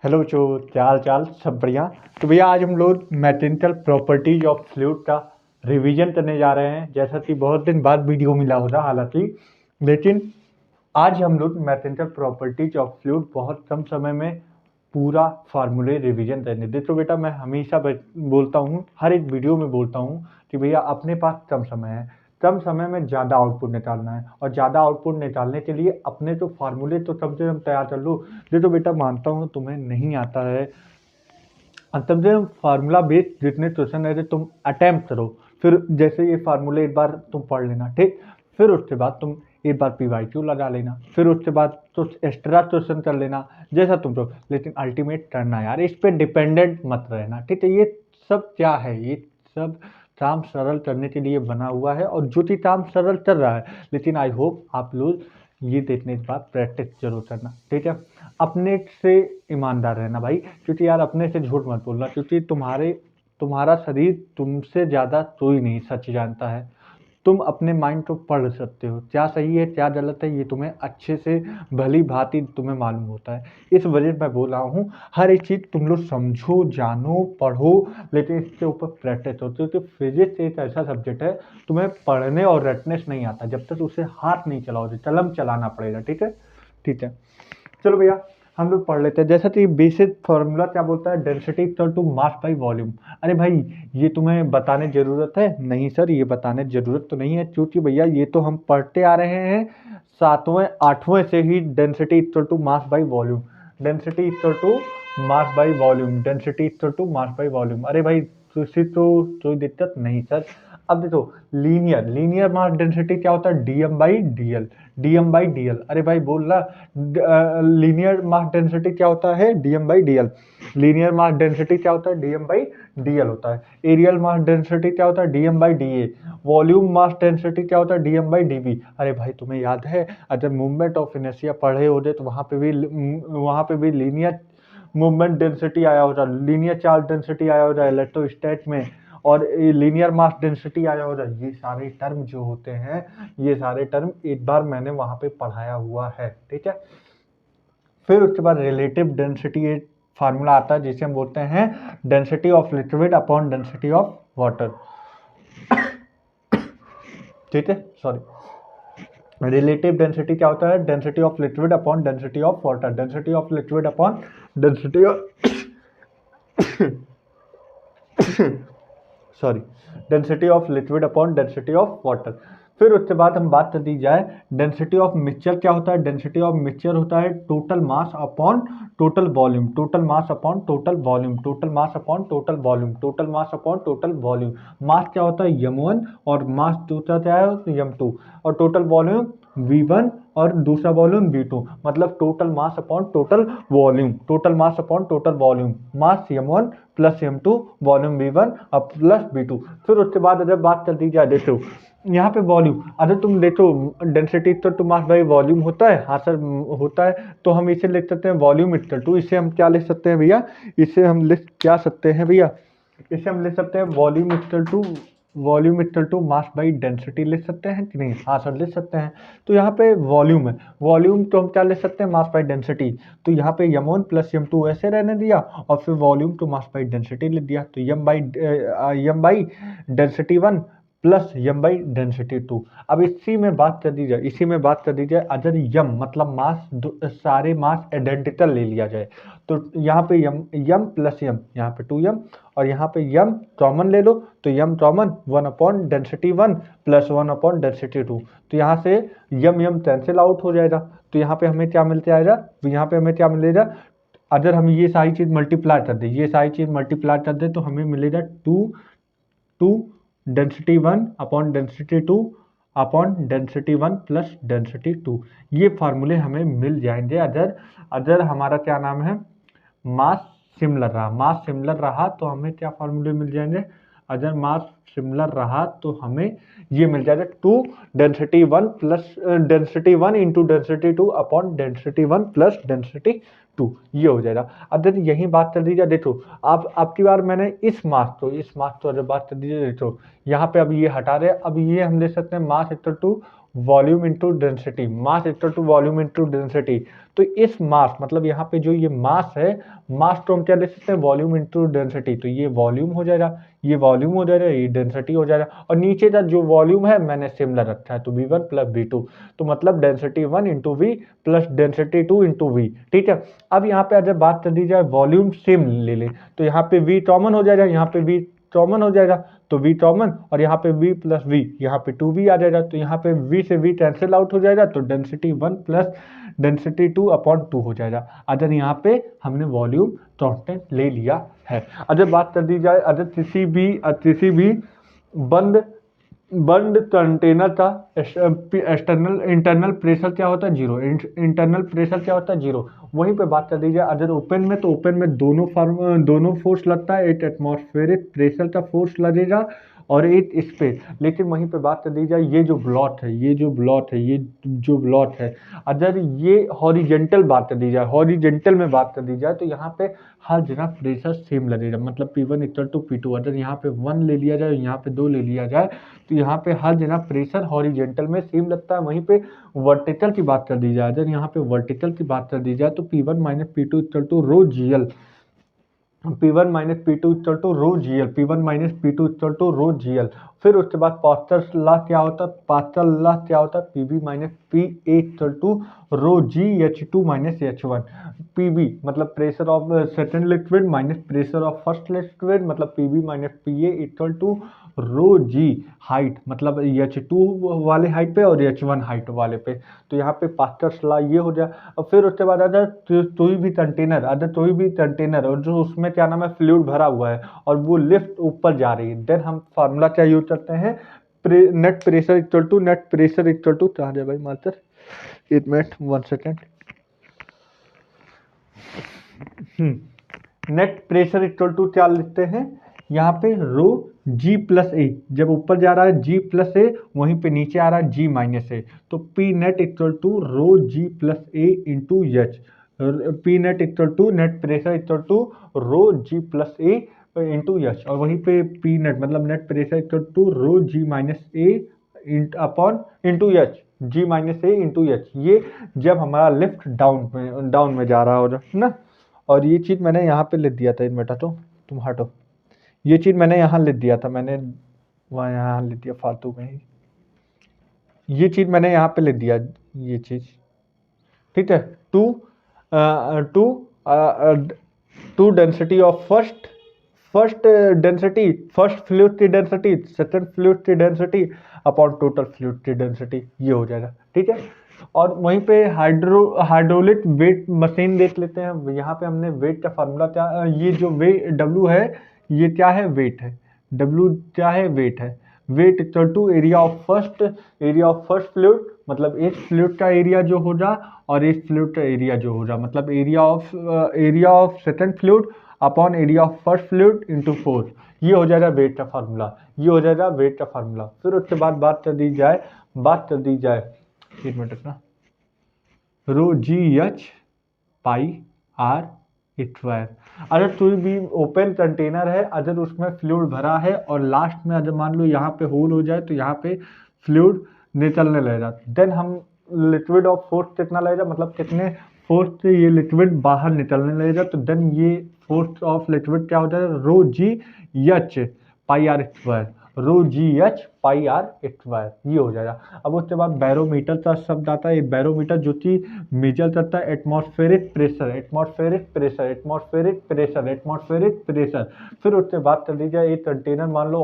Hello जो क्या हाल चाल सब बढ़िया। तो भैया आज हम लोग मैकेनिकल प्रॉपर्टीज ऑफ फ्लूइड का रिवीजन करने जा रहे हैं। जैसा कि बहुत दिन बाद वीडियो मिला होता हालांकि, लेकिन आज हम लोग मैकेनिकल प्रॉपर्टीज ऑफ फ्लूइड बहुत कम समय में पूरा फार्मूले रिवीजन करने। देखो बेटा, मैं हमेशा बोलता हूँ, हर एक वीडियो में बोलता हूँ कि भैया अपने पास कम समय है, कम समय में ज़्यादा आउटपुट निकालना है, और ज़्यादा आउटपुट निकालने के लिए अपने तो फार्मूले तो कम से कम तैयार कर लो। देखो बेटा, मानता हूँ तुम्हें नहीं आता है, तब से फार्मूला बेस्ड जितने क्वेश्चन है तुम अटेम्प्ट करो। फिर जैसे ये फार्मूले एक बार तुम पढ़ लेना, ठीक। फिर उसके बाद तुम एक बार PYQ लगा लेना, फिर उसके बाद तो एक्स्ट्रा क्वेश्चन कर लेना जैसा तुम तो। लेकिन अल्टीमेट करना यार, इस पे डिपेंडेंट मत रहना, ठीक है। ये सब क्या है, ये सब काम सरल करने के लिए बना हुआ है, और जो कि काम सरल चल रहा है। लेकिन आई होप आप लोग ये देखने के बाद प्रैक्टिस जरूर करना, ठीक है। अपने से ईमानदार रहना भाई, क्योंकि यार अपने से झूठ मत बोलना, क्योंकि तुम्हारा शरीर तुमसे ज़्यादा कोई नहीं सच जानता है। तुम अपने माइंड को पढ़ सकते हो, क्या सही है क्या गलत है ये तुम्हें अच्छे से भली भांति तुम्हें मालूम होता है। इस वजह से मैं बोल रहा हूँ, हर एक चीज़ तुम लोग समझो, जानो, पढ़ो, लेकिन इसके ऊपर प्रैक्टिस हो। क्योंकि फिजिक्स एक ऐसा सब्जेक्ट है, तुम्हें पढ़ने और रटने से नहीं आता जब तक उसे हाथ नहीं चलाओगे, कलम चलाना पड़ेगा, ठीक है। ठीक है, चलो भैया हम लोग पढ़ लेते हैं। जैसा कि बेसिक फॉर्मूला क्या बोलता है, density equal to mass by volume. अरे भाई, ये तुम्हें बताने जरूरत है? नहीं सर, ये बताने जरूरत तो नहीं है, क्योंकि भैया ये तो हम पढ़ते आ रहे हैं सातवें आठवें से ही। Density equal to mass by volume, density equal to mass by volume, density equal to mass by volume. अरे भाई, तो कोई दिक्कत नहीं सर। अब देखो, लीनियर मास डेंसिटी क्या होता है, DM by DL, DM by DL. अरे भाई बोल रहा, लीनियर मास डेंसिटी क्या होता है, DM by DL. Linear mass density क्या होता है, डीएम बाई डीएल होता है। एरियल मास डेंसिटी क्या होता है, DM by DA. Volume mass density क्या होता है, डीएम बाई डीवी। अरे भाई तुम्हें याद है, अगर मूवमेंट ऑफ इनर्शिया पढ़े होते तो वहां पे भी लीनियर मूवमेंट डेंसिटी आया होता, लीनियर चार्ज डेंसिटी आया होता इलेक्ट्रोस्टैट में, और लीनियर मास डेंसिटी आया होता। ये सारे टर्म जो होते हैं, ये सारे टर्म एक बार मैंने वहां पे पढ़ाया हुआ है, ठीक है। फिर उसके बाद रिलेटिव डेंसिटी एक फार्मूला आता है, जिसे हम बोलते हैं density of liquid upon density of water, ठीक है। सॉरी, रिलेटिव डेंसिटी क्या होता है, density of liquid upon density of water, density of liquid upon density of sorry, density of liquid upon density of water. फिर उसके बाद हम बात कर दी जाए, डेंसिटी ऑफ मिक्सचर क्या होता है, डेंसिटी ऑफ मिक्सचर होता है total mass upon total volume, total mass upon total volume, total mass upon total volume, total mass upon total volume. मास क्या होता है, m1, और मास दूसरा क्या है, m2, और टोटल वॉल्यूम v1, और दूसरा वॉल्यूम v2। मतलब total mass upon total volume, total mass upon total volume, mass m1 plus m2, volume v1 अब प्लस v2। फिर उसके बाद अगर बात कर दी जाए, देखो यहाँ पे वॉल्यूम, अगर तुम देखो डेंसिटी तो मास बाई वॉल्यूम होता है, हाँ सर होता है। तो हम इसे लिख सकते हैं वॉल्यूम इक्वल टू, इसे हम क्या लिख सकते हैं भैया, इसे हम लिख क्या सकते हैं भैया, इसे हम लिख सकते हैं volume equal to mass by density लिख सकते हैं कि नहीं, हाँ सर लिख सकते हैं। तो यहाँ पे वॉल्यूम है, वॉल्यूम तो हम क्या लिख सकते हैं, मास बाई डेंसिटी। तो यहाँ पे m1 प्लस m2 ऐसे रहने दिया, और फिर volume to mass by density लिख दिया। तो m by density 1 plus m by density 2। अब इसी में बात कर दी जाए, अगर m मतलब मास, सारे मास आइडेंटिकल ले लिया जाए, तो यहाँ पे m प्लस m, यहाँ पे 2m, और यहाँ पे m कॉमन ले लो, तो m common 1 upon density 1 plus 1 upon density 2। तो यहाँ से m कैंसिल आउट हो जाएगा। तो यहाँ पे हमें क्या मिलते आएगा, तो यहाँ पे हमें क्या मिलेगा, अगर हम ये सारी चीज़ मल्टीप्लाई कर दें तो हमें मिलेगा 2 density 1 upon density 2 upon density 1 plus density 2। ये फार्मूले हमें मिल जाएंगे अगर हमारा क्या नाम है, मास सिमिलर रहा तो हमें क्या फार्मूले मिल जाएंगे, अगर मास सिमिलर रहा तो हमें ये मिल जाएगा 2 density 1 into density 2 upon density 1 plus density 2 ये हो जाएगा। अगर यही बात कर दीजिए, देखो अब की बार मैंने इस मास तो अगर बात कर दीजिए, देखो यहाँ पे अब ये हटा रहे, अब ये हम ले सकते हैं mass equal to volume into density, mass equal to volume into density. तो इस मास मतलब यहाँ पे जो ये मास है, मास तो हम क्या ले सकते हैं वॉल्यूम इंटू डेंसिटी, तो ये वॉल्यूम हो जाएगा, ये वॉल्यूम हो जाएगा, ये डेंसिटी हो जाएगा, और नीचे का जो वॉल्यूम है मैंने सिमिलर रखा है, तो V1 प्लस V2, तो मतलब density 1 into V plus density 2 into V. ठीक है, अब यहाँ पे अगर बात कर दी जाए वॉल्यूम सेम ले लें, तो यहाँ पे V कॉमन हो जाएगा, यहाँ पे V कॉमन हो जाएगा, तो V कॉमन, और यहाँ पे V प्लस V, यहाँ पे 2V आ जाएगा, तो यहाँ पे V से V कैंसिल आउट हो जाएगा, तो डेंसिटी 1 प्लस डेंसिटी 2/2 हो जाएगा। अगर यहाँ पे हमने वॉल्यूम कांस्टेंट ले लिया है। अगर बात कर दी जाए, अगर किसी भी बंद बंद कंटेनर का इंटरनल प्रेशर क्या होता है, जीरो, इंटरनल प्रेशर क्या होता है, जीरो। वहीं पे बात कर दीजिए अगर ओपन में, तो ओपन में दोनों फोर्स लगता है, एक एटमॉस्फेरिक प्रेशर का फोर्स लगेगा और एक इस पे। लेकिन वहीं पे बात कर दी जाए ये जो ब्लॉक है, ये जो ब्लॉक है, अगर ये हॉरिजेंटल बात कर दी जाए, हॉरिजेंटल में बात कर दी जाए, तो यहाँ पे हर जगह प्रेशर सेम लगेगा, मतलब P1 इक्वल टू P2। अगर यहाँ पे 1 ले लिया जाए, यहाँ पे 2 ले लिया जाए, तो यहाँ पे हर जगह प्रेशर हॉरिजेंटल में सेम लगता है। वहीं पे वर्टिकल की बात कर दी जाए, अगर यहाँ पे वर्टिकल की बात कर दी जाए, तो P1 minus P2 equal to rho GL, P1 minus P2 equal to rho GL, P1 minus P2 equal to rho GL। फिर उसके बाद पास्कल्स लॉ क्या होता है, पास्कल लॉ क्या होता है, PB minus PA equal to rho G H2 minus H1। PB मतलब pressure of second liquid minus pressure of first liquid, मतलब PB minus PA equal to rho G height, मतलब H2 वाले height पे और H1 height वाले पे। तो यहाँ पे पास्कल्स लॉ ये हो जाए। और फिर उसके बाद अगर कोई भी कंटेनर और जो उसमें क्या नाम है फ्लूइड भरा हुआ है और वो लिफ्ट ऊपर जा रही है, देन हम फार्मूला क्या यूज करते हैं, नेट प्रेशर इक्वल टू कहाँ जाए भाई master, 1 minute 1 second, net pressure equal to क्या लिखते हैं यहाँ पे रो G प्लस ए, जब ऊपर जा रहा है G प्लस ए, वहीं पे नीचे आ रहा है G माइनस ए, तो P net equal to rho G plus A into H, P net equal to net pressure equal to rho G plus A into H, और वहीं पे P नेट मतलब net pressure equal to rho G minus A upon into H, G minus A into H. ये जब हमारा lift down में जा रहा हो ना। और ये चीज़ मैंने यहाँ पे लिख दिया था, इन बेटा तो तुम हटो, ये चीज़ मैंने यहाँ लिख दिया था, मैंने वहाँ यहाँ लिख दिया फालतू में ही, ये चीज़ मैंने यहाँ पे लिख दिया, ये चीज़ ठीक है। To density of first density, first fluid की डेंसिटी, सेकंड फ्लूइड की डेंसिटी अपॉन टोटल फ्लूइड की डेंसिटी, ये हो जाएगा। ठीक है, और वहीं पे हाइड्रोलिक वेट मशीन देख लेते हैं। यहाँ पे हमने वेट का फार्मूला क्या, ये जो वेट W है, ये क्या है, वेट है। W क्या है, वेट है। Weight equal to area of first fluid, मतलब एक फ्लूइड का एरिया जो हो जा और एक फ्लूइड का एरिया जो हो जा, मतलब area of second fluid upon area of first fluid into 4, ये हो जाएगा वेट का फार्मूला, फिर उसके बाद बात कर दी जाए 1 मिनट ना, रो GH पाई R स्क्वायर। अगर कोई भी ओपन कंटेनर है, अगर उसमें फ्लूइड भरा है और लास्ट में अगर मान लो यहाँ पे होल हो जाए, तो यहाँ पे फ्लूइड निकलने लगेगा, देन हम लिक्विड ऑफ फोर्स कितना लगेगा, मतलब कितने फोर्स से ये लिक्विड बाहर निकलने लगेगा, तो देन ये फोर्स ऑफ लिक्विड क्या हो जाएगा, रो GH पाई R स्क्वायर, रो GH पाई R स्क्वायर, ये हो जाएगा। अब उसके बाद बैरोमीटर का शब्द आता है। बैरोमीटर जो कि मेजर करता है एटमॉस्फेरिक प्रेशर। फिर उससे बात कर ली जाए एक कंटेनर, मान लो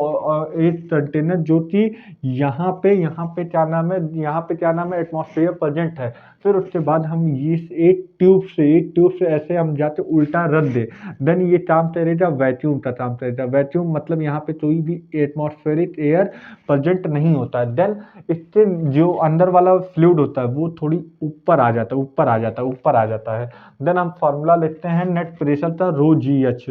एक कंटेनर जो कि यहाँ पे क्या नाम है एटमॉस्फेयर प्रेजेंट है। फिर उसके बाद हम ये एक ट्यूब से ऐसे हम जाते उल्टा रख दे, देन ये काम करेगा वैक्यूम का काम करेगा। वैक्यूम मतलब यहाँ पे कोई भी एटमॉस्फेरिक एयर प्रेजेंट नहीं होता है, देन इसके जो अंदर वाला फ्लूइड होता है वो थोड़ी ऊपर आ जाता है। देन हम फार्मूला लिखते हैं नेट प्रेशर का rho GH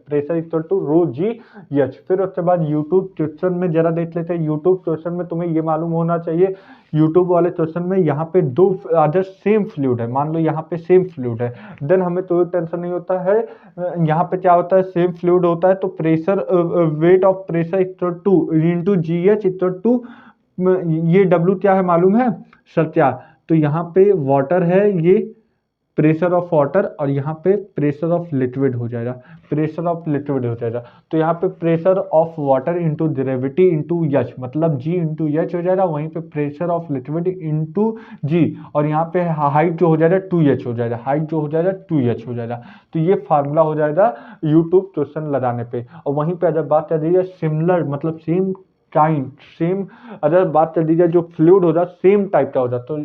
pressure equal to rho GH। फिर उसके बाद यूट्यूब क्वेश्चन में जरा देख लेते हैं। यूट्यूब क्वेश्चन में तुम्हें ये मालूम होना चाहिए यूट्यूब वाले क्वेश्चन में यहाँ पे दो अदर सेम फ्लूइड है, मान लो यहाँ पे सेम फ्लूइड है, देन हमें तो टेंशन नहीं होता है। यहाँ पे क्या होता है, सेम फ्लूइड होता है तो pressure weight of pressure equal to into G H equal to, ये डब्ल्यू क्या है मालूम है, सत्या। तो यहाँ पे वाटर है, ये प्रेशर ऑफ वाटर, और यहाँ पे प्रेशर ऑफ लिक्विड हो जाएगा, प्रेशर ऑफ लिक्विड हो जाएगा। तो यहाँ पे pressure of water into derivative into H, मतलब जी इंटू एच हो जाएगा, वहीं पे प्रेशर ऑफ लिक्विड इंटू जी, और यहाँ पे हाइट जो हो जाएगा 2h हो जाएगा, हाइट जो हो जाएगा 2h हो जाएगा। तो ये फार्मूला हो जाएगा यूट्यूब क्वेश्चन लगाने पे। और वहीं पे अगर बात कर दीजिए सिमिलर, मतलब सेम टाइम, सेम अगर बात कर दीजिए जो फ्लूइड हो जाए सेम टाइप का हो जाए, तो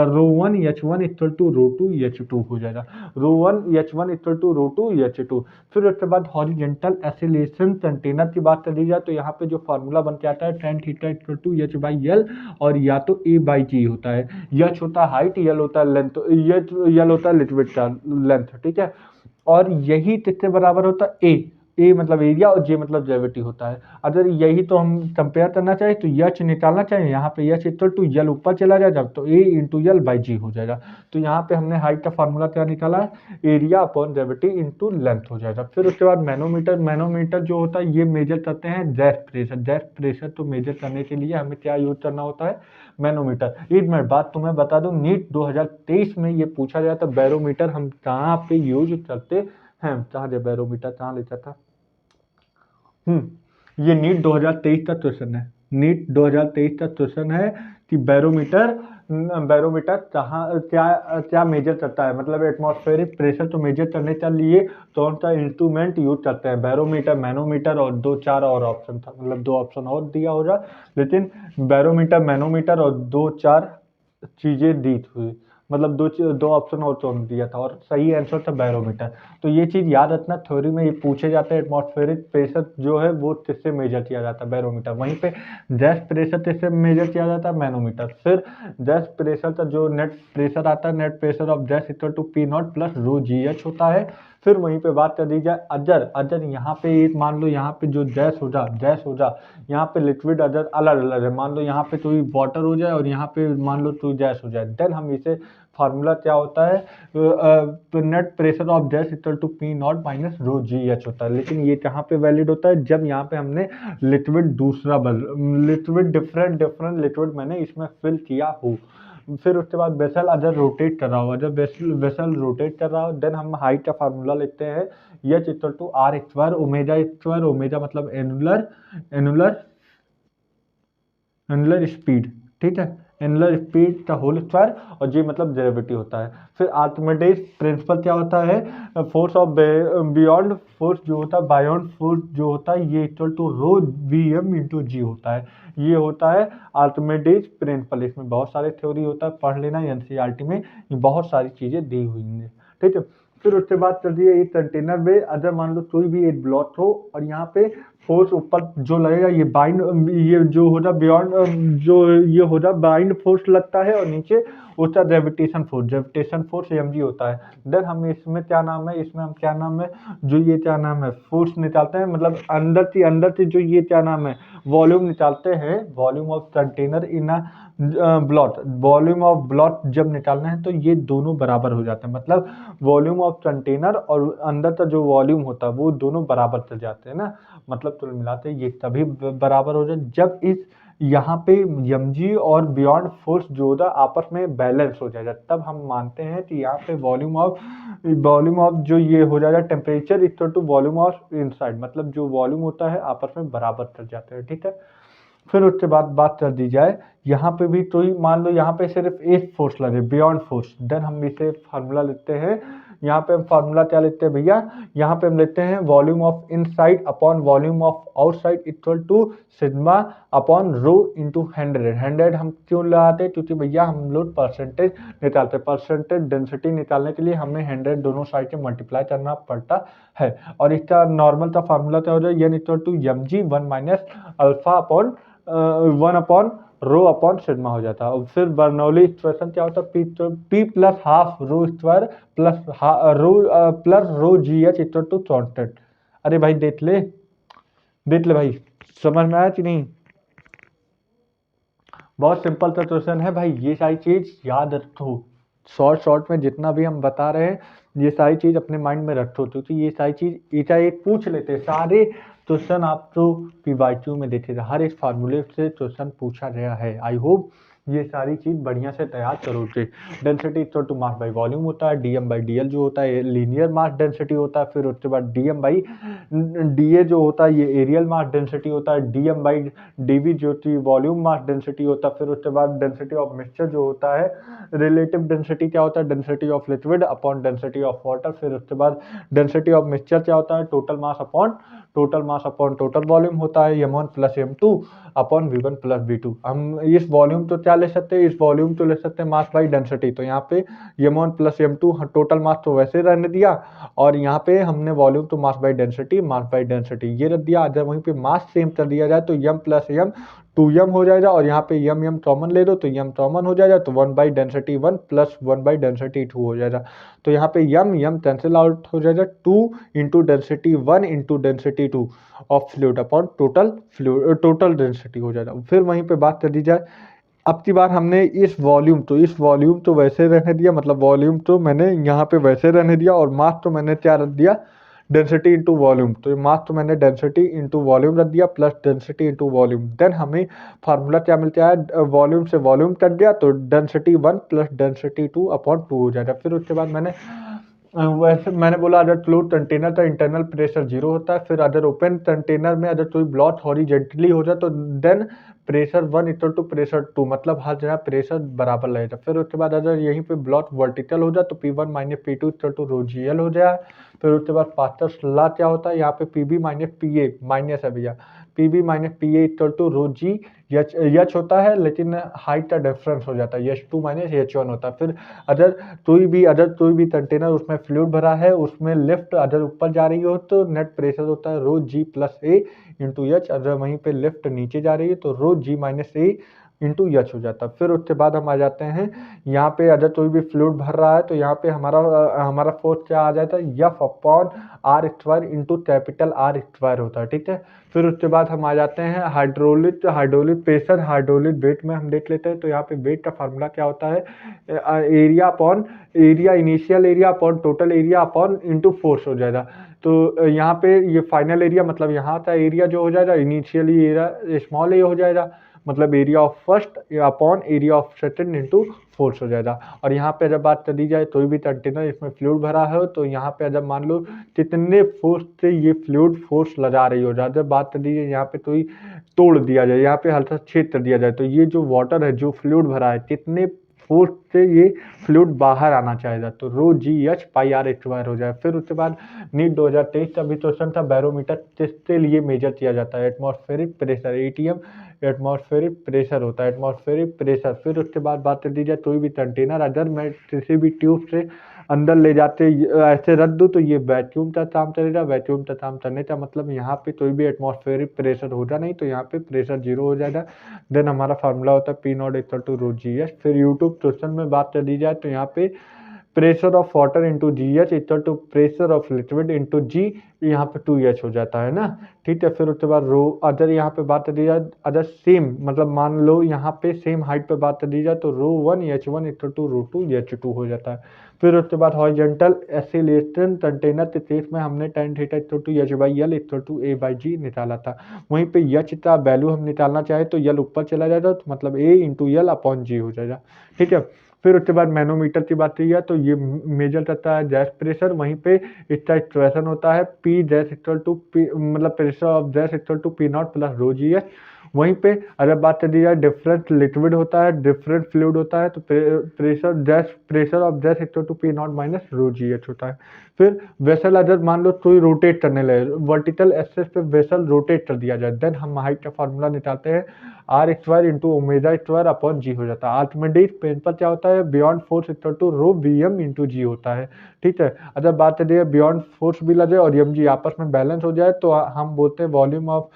rho one h one equal to rho two h two हो जाएगा, rho one h one equal to rho two h two. फिर उसके बाद हॉरिजेंटल एसिलेशन कंटेनर की बात कर दी जाए तो यहाँ पे जो फार्मूला बन के आता है tan theta equal to H by L, और या तो ए बाई जी होता है, एच होता है हाइट, एल होता है लेंथ, एल होता है लिक्विड का लेंथ, ठीक है। और यही किसके बराबर होता है, ए मतलब एरिया और जे मतलब ग्रेविटी होता है। अगर यही तो हम कंपेयर करना चाहें तो एच निकालना चाहिए, यहाँ पे एच इक्वल टू एल ऊपर चला जाएगा तो ए इंटू एल बाई जी हो जाएगा। तो यहाँ पे हमने हाइट का फार्मूला क्या निकाला है, area upon gravity into length हो जाएगा। फिर उसके बाद मैनोमीटर, मैनोमीटर जो होता है ये मेजर करते हैं गैस प्रेशर, गैस प्रेशर तो मेजर करने के लिए हमें क्या यूज करना होता है, मैनोमीटर। एक मिनट बात तुम्हें बता दूं, नीट 2023 में ये पूछा गया था बैरोमीटर हम कहाँ पे यूज करते हैं, कहाँ दे बैरोमीटर कहाँ लिखा था, ये नीट 2023 का क्वेश्चन है, नीट 2023 का क्वेश्चन है कि बैरोमीटर, बैरोमीटर कहाँ क्या क्या मेजर करता है, मतलब एटमॉस्फेरिक प्रेशर तो मेजर करने के लिए कौन सा इंस्ट्रूमेंट यूज करते हैं, बैरोमीटर, मैनोमीटर और दो चार और ऑप्शन था, मतलब दो ऑप्शन और दिया होगा, लेकिन बैरोमीटर, मैनोमीटर और दो चार चीजें दी हुई, मतलब दो ऑप्शन और तो दिया था, और सही आंसर था बैरोमीटर। तो ये चीज याद रखना, थ्योरी में ये पूछे जाते हैं एटमॉस्फेरिक प्रेशर जो है वो किससे मेजर किया जाता है, बैरोमीटर। वहीं पे गैस प्रेशर किससे मेजर किया जाता है, मैनोमीटर। फिर गैस प्रेशर का जो नेट प्रेशर आता है, net pressure of gas equal to P naught plus rho ji H होता है। फिर वहीं पे बात कर दी जाए अदर, अदर यहाँ पे एक मान लो यहाँ पे जो गैस हो जा, गैस हो जा, यहाँ पे लिक्विड अदर अलग अलग है, मान लो यहाँ पे कोई वाटर हो जाए और यहाँ पे मान लो कोई गैस हो जाए, देन हम इसे फार्मूला क्या होता है, net pressure of gas equal to P naught minus rho ji H होता है। लेकिन ये कहाँ पे वैलिड होता है, जब यहाँ पे हमने लिक्विड दूसरा लिक्विड डिफरेंट डिफरेंट लिक्विड मैंने इसमें फिल किया हो। फिर उसके बाद वेसल अगर रोटेट कर रहा हो, जब वेसल रोटेट कर रहा हो, देन हम हाइट का फार्मूला लिखते हैं H equal to R square omega square, omega मतलब एनुलर, एनुलर एनुलर स्पीड, ठीक है, एनुलर स्पीड का होल स्क्वायर, और जी मतलब डेरिवेटिव होता है। फिर आर्किमिडीज प्रिंसिपल क्या होता है, फोर्स ऑफ बियॉन्ड फोर्स जो होता है, बायोंड फोर्स जो होता है, ये equal to rho v m into g होता है, ये होता है आर्किमिडीज प्रिंसिपल। इसमें बहुत सारे थ्योरी होता है, पढ़ लेना एनसीईआरटी में, बहुत सारी चीजें दी हुई हैं, ठीक है। फिर उसके बाद कर दिए एक कंटेनर में अगर मान लो कोई भी एक ब्लॉक हो और यहाँ पे फोर्स ऊपर जो लगेगा, ये बाइंड, ये जो होता बियॉन्ड, जो ये होता बाइंड फोर्स लगता है, और नीचे उसका gravitation force, gravitation force M G होता है। देन हम इसमें क्या नाम है, इसमें हम क्या नाम है, जो ये क्या नाम है फोर्स निकालते हैं, मतलब अंदर से जो ये क्या नाम है वॉल्यूम निकालते हैं, volume of container in blot, volume of blot जब निकालना है तो ये दोनों बराबर हो जाते हैं, मतलब वॉल्यूम ऑफ कंटेनर और अंदर का जो वॉल्यूम होता है वो दोनों बराबर चल जाते हैं ना, मतलब तो मिलाते हैं ये तभी बराबर हो जाए जब इस यहाँ पे mg और बियॉन्ड फोर्स जो होता है आपस में बैलेंस हो जाएगा, तब हम मानते हैं कि यहाँ पे वॉल्यूम ऑफ जो ये हो जाएगा temperature equal to volume of inside, मतलब जो वॉल्यूम होता है आपस में बराबर चल जाते हैं, ठीक है। फिर उसके बाद बात कर दी जाए यहाँ पे भी, तो ही मान लो यहाँ पे सिर्फ एक फोर्स लगे बियॉन्ड फोर्स, देन हम इसे फार्मूला लिखते हैं, यहाँ पे हम फार्मूला क्या लिखते हैं भैया, यहाँ पे हम लिखते हैं volume of inside upon volume of outside equal to sigma upon rho into 100। 100 हम क्यों लगाते हैं, क्योंकि भैया हम लोग परसेंटेज निकालते हैं, परसेंटेज डेंसिटी निकालने के लिए हमें 100 दोनों साइड से मल्टीप्लाई करना पड़ता है। और इसका नॉर्मल का फार्मूला क्या हो जाए, N equal to M G 1 minus alpha upon 1 upon rho upon sigma हो जाता है। और फिर बर्नौली इक्वेशन क्या होता है, P plus half rho square plus rho ji H equal to constant. अरे भाई देख ले भाई, समझ में आया कि नहीं। बहुत सिंपल सा क्वेश्चन है भाई, ये सारी चीज याद रखो, शॉर्ट में जितना भी हम बता रहे हैं ये सारी चीज अपने माइंड में रखो, क्योंकि ये सारी चीज एक पूछ लेते हैं सारे क्वेश्चन, आप तो PYQ में देखे थे, हर एक फार्मूले से क्वेश्चन पूछा गया है। आई होप ये सारी चीज बढ़िया से तैयार करोगे। Density equal to mass by volume होता है, DM बाई DL जो होता है लीनियर मास डेंसिटी होता है, फिर उसके बाद DM बाई DA जो होता है ये एरियल मास डेंसिटी होता है, DM बाई DV जो कि वॉल्यूम मास डेंसिटी होता है, फिर उसके बाद डेंसिटी ऑफ मिक्सचर जो होता है, रिलेटिव डेंसिटी क्या होता है, density of liquid upon density of water, फिर उसके बाद डेंसिटी ऑफ मिक्सचर क्या होता है, total mass upon total volume होता है, M1 plus M2 upon V1 plus V2। हम इस वॉल्यूम तो क्या ले सकते हैं, इस वॉल्यूम तो ले सकते हैं मास बाई डेंसिटी, तो यहाँ पे M1 plus M2 total mass तो वैसे रहने दिया, और यहाँ पे हमने वॉल्यूम तो मास बाई डेंसिटी ये रख दिया। अगर वहीं पे मास सेम कर दिया जाए तो M प्लस M 2M हो जाएगा, और यहाँ पे M कॉमन ले लो तो M कॉमन हो जाएगा, तो 1 by density 1 plus 1 by density 2 हो जाएगा। तो यहाँ पे M कैंसिल आउट हो जाएगा, 2 into density 1 into density 2 of fluid upon total density हो जाएगा। फिर वहीं पे बात कर दी जाए, अब की बार हमने इस वॉल्यूम तो वैसे रहने दिया, मतलब वॉल्यूम तो मैंने यहाँ पे वैसे रहने दिया, और मास तो मैंने क्या रख दिया, डेंसिटी इंटू वॉल्यूम, तो मास तो मैंने डेंसिटी इंटू वॉल्यूम रख दिया plus density into volume. Then हमें फार्मूला क्या मिलता है, वॉल्यूम से वॉल्यूम कट गया तो डेंसिटी 1 प्लस डेंसिटी 2 अपॉन 2 हो जाएगा। फिर उसके बाद वैसे मैंने बोला अगर क्लोज कंटेनर का इंटरनल प्रेशर 0 होता है, फिर अगर ओपन कंटेनर में अगर कोई ब्लॉक हॉरिजेंटली हो जाए तो then pressure 1 equal to pressure 2, मतलब हर जगह प्रेशर बराबर रहेगा। फिर उसके बाद अगर यहीं पे ब्लॉक वर्टिकल हो जाए तो P1 minus P2 equal to rho GL हो जाए। फिर उसके बाद पास्कल्स लॉ क्या होता है, यहाँ पे PB माइनस PA माइनस है भैया, PB minus PA equal to rho G H होता है, लेकिन हाइट का डिफरेंस हो जाता है, H2 माइनस H1 होता है। फिर अगर कोई भी कंटेनर उसमें फ्लूइड भरा है, उसमें लिफ्ट अगर ऊपर जा रही हो तो नेट प्रेशर होता है रो G plus A into H, अगर वहीं पे लिफ्ट नीचे जा रही है तो रो G minus A into H हो जाता है। फिर उसके बाद हम आ जाते हैं यहाँ पे, अगर कोई भी फ्लूइड भर रहा है तो यहाँ पे हमारा फोर्स क्या आ जाता है, F upon R square into capital R square होता है, ठीक है। फिर उसके बाद हम आ जाते हैं हाइड्रोलिक प्रेशर हाइड्रोलिक वेट में हम देख लेते हैं। तो यहाँ पे वेट का फार्मूला क्या होता है, area initial area upon total area upon into force हो जाएगा। तो यहाँ पे ये फाइनल एरिया, मतलब यहाँ का एरिया जो हो जाएगा इनिशियली एरिया स्मॉल ए हो जाएगा, मतलब area of first upon area of second into force हो जाएगा। और यहाँ पे जब बात कर दी जाए कोई भी कंटेनर इसमें फ्लूइड भरा है तो यहाँ पे जब मान लो कितने फोर्स से ये फ्लूइड फोर्स लगा रही हो जाए, जब बात कर दी जाए यहाँ पे कोई तोड़ दिया जाए, यहाँ पे हल्का छेद कर दिया जाए, तो ये जो वाटर है जो फ्लूइड भरा है कितने फोर्स से ये फ्लूइड बाहर आना चाहेगा, तो रो GH पाई R स्क्वायर हो जाए। फिर उसके बाद नीट 2023 का भी क्वेश्चन था, बैरोमीटर किसके लिए मेजर किया जाता है, atmospheric pressure, ATM atmospheric pressure होता है, एटमॉस्फेरिक प्रेशर। फिर उसके बाद बात कर दी जाए कोई भी कंटेनर अगर मैं किसी भी ट्यूब से अंदर ले जाते ऐसे रख दूँ तो ये वैक्यूम का काम करेगा, वैक्यूम का काम करने का मतलब यहाँ पे कोई भी एटमॉस्फेरिक प्रेशर होगा नहीं, तो यहाँ पे प्रेशर 0 हो जाएगा। देन हमारा फार्मूला होता है P naught equal to rho GH। फिर यूट्यूब क्वेश्चन में बात कर दी जाए तो यहाँ पे pressure of water into GH equal to pressure of liquid into G, यहाँ पे 2H हो जाता है ना, ठीक है। फिर उसके बाद रो अगर यहाँ पे बात कर दी जाए, अगर सेम मतलब मान लो यहाँ पे सेम हाइट पे बात कर दी जाए तो रो 1 H1 equal to row 2 H2 हो जाता है। फिर उसके बाद हॉरिजॉन्टल एसिलेशन कंटेनर के केस में हमने tan theta equal to H by L equal to A by G निकाला था। वहीं पे H का वैल्यू हम निकालना चाहे तो L ऊपर चला जाएगा, तो मतलब A into L upon G हो जाएगा, ठीक है। फिर उसके बाद मैनोमीटर की बात की जाए तो ये मेजर करता है गैस प्रेशर, वहीं पे इसका इक्वेशन होता है P gas equal to P, मतलब pressure of gas equal to P naught plus rho GH। वहीं पे अगर बात कर दी जाए डिफरेंट लिक्विड होता है, डिफरेंट फ्लूइड होता है, तो pressure of gas equal to P naught minus rho GH होता है। फिर वेसल अगर मान लो कोई रोटेट करने लगे, वर्टिकल एक्सेस पे वेसल रोटेट कर दिया जाए, देन हम हाइट का फार्मूला निकालते हैं R square into omega square upon G हो जाता है। आर्किमिडीज प्रिंसिपल क्या होता है, buoyant force equal to rho VM into G होता है, ठीक है। अगर बात करिए बियॉन्ड फोर्स भी लगे और mg आपस में बैलेंस हो जाए तो हम बोलते हैं volume of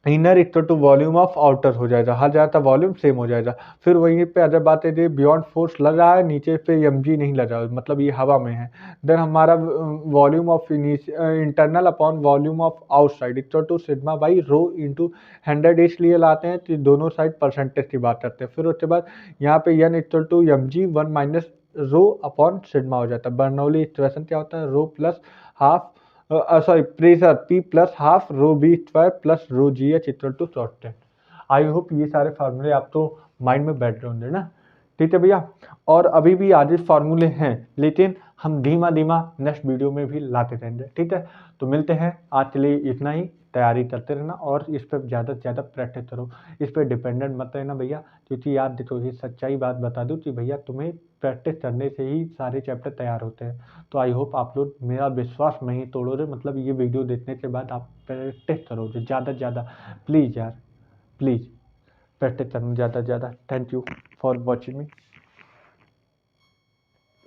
inner equal to volume of outer हो जाएगा, हर जगह का वॉल्यूम सेम हो जाएगा। फिर वहीं पे अदर बात है, बियॉन्ड फोर्स लग रहा है, नीचे पे mg नहीं लग रहा है, मतलब ये हवा में है। देन हमारा volume of internal upon volume of outside equal to sigma by rho into 100 इसलिए लाते हैं कि दोनों साइड परसेंटेज की बात करते हैं। फिर उसके बाद यहाँ पे n equal to mg 1 minus rho upon sigma हो जाता है। बर्नौली इक्वेशन क्या होता है, rho plus half sorry pressure P plus half rho b square plus rho ji H equal to shorted. I hope ये सारे फार्मूले आप तो माइंड में बैठ रहे होंगे ना, ठीक है भैया। और अभी भी आगे फार्मूले हैं, लेकिन हम धीमा धीमा नेक्स्ट वीडियो में भी लाते रहेंगे, ठीक है। तो मिलते हैं, आज के लिए इतना ही। तैयारी करते रहना और इस पर ज़्यादा से ज़्यादा प्रैक्टिस करो, इस पर डिपेंडेंट मत रहना भैया। क्योंकि याद देखो, ये सच्चाई बात बता दूँ कि भैया तुम्हें प्रैक्टिस करने से ही सारे चैप्टर तैयार होते हैं। तो आई होप आप लोग मेरा विश्वास नहीं तोड़ोगे, मतलब ये वीडियो देखने के बाद आप प्रैक्टिस करोगे ज़्यादा से ज़्यादा। प्लीज़ यार, प्लीज़ प्रैक्टिस करना ज़्यादा से ज़्यादा। Thank you for watching me.